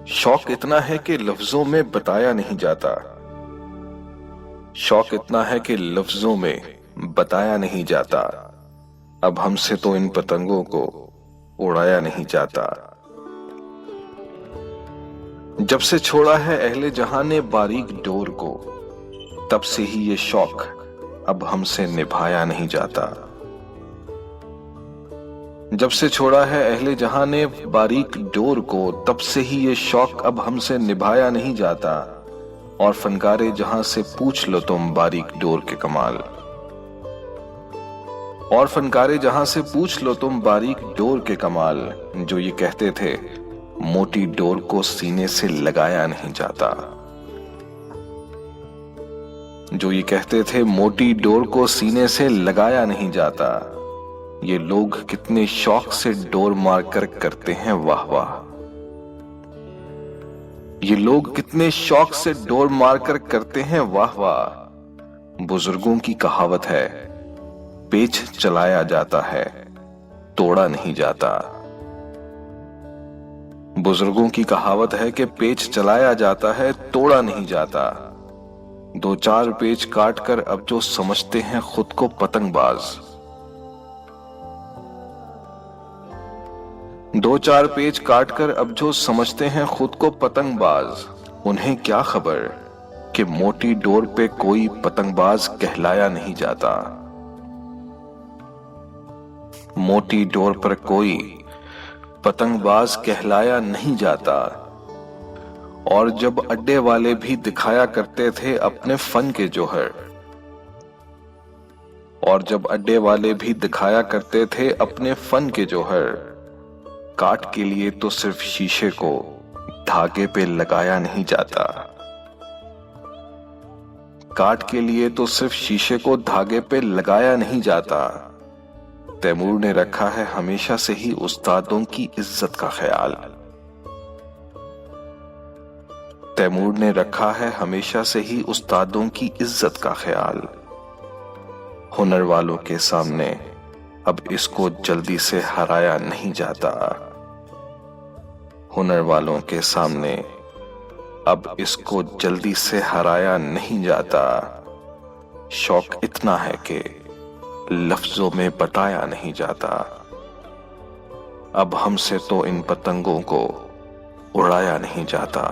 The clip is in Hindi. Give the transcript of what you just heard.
शौक इतना है कि लफ्जों में बताया नहीं जाता। शौक इतना है कि लफ्जों में बताया नहीं जाता। अब हमसे तो इन पतंगों को उड़ाया नहीं जाता। जब से छोड़ा है अहले जहां ने बारीक डोर को, तब से ही ये शौक अब हमसे निभाया नहीं जाता। जब से छोड़ा है अहले जहां ने बारीक डोर को, तब से ही ये शौक अब हमसे निभाया नहीं जाता। और फनकारे जहां से पूछ लो तुम बारीक डोर के कमाल। और फनकारे जहां से पूछ लो तुम बारीक डोर के कमाल, जो ये कहते थे मोटी डोर को सीने से लगाया नहीं जाता। जो ये कहते थे मोटी डोर को सीने से लगाया नहीं जाता। ये लोग कितने शौक से डोर मारकर करते हैं वाह वाह। ये लोग कितने शौक से डोर मारकर करते हैं वाह वाह। बुजुर्गों की कहावत है, पेच चलाया जाता है, तोड़ा नहीं जाता। बुजुर्गों की कहावत है कि पेच चलाया जाता है, तोड़ा नहीं जाता। दो चार पेच काटकर अब जो समझते हैं खुद को पतंगबाज। दो चार पेच काटकर अब जो समझते हैं खुद को पतंगबाज, उन्हें क्या खबर कि मोटी डोर पे कोई पतंगबाज कहलाया नहीं जाता। मोटी डोर पर कोई पतंगबाज कहलाया नहीं जाता। और जब अड्डे वाले भी दिखाया करते थे अपने फन के जौहर, और जब अड्डे वाले भी दिखाया करते थे अपने फन के जौहर, काट के लिए तो सिर्फ शीशे को धागे पे लगाया नहीं जाता। काट के लिए तो सिर्फ शीशे को धागे पे लगाया नहीं जाता। तैमूर ने रखा है हमेशा से ही उस्तादों की इज्जत का ख्याल। तैमूर ने रखा है हमेशा से ही उस्तादों की इज्जत का ख्याल। हुनर वालों के सामने अब इसको जल्दी से हराया नहीं जाता। हुनर वालों के सामने अब इसको जल्दी से हराया नहीं जाता। शौक इतना है कि लफ्जों में बताया नहीं जाता। अब हमसे तो इन पतंगों को उड़ाया नहीं जाता।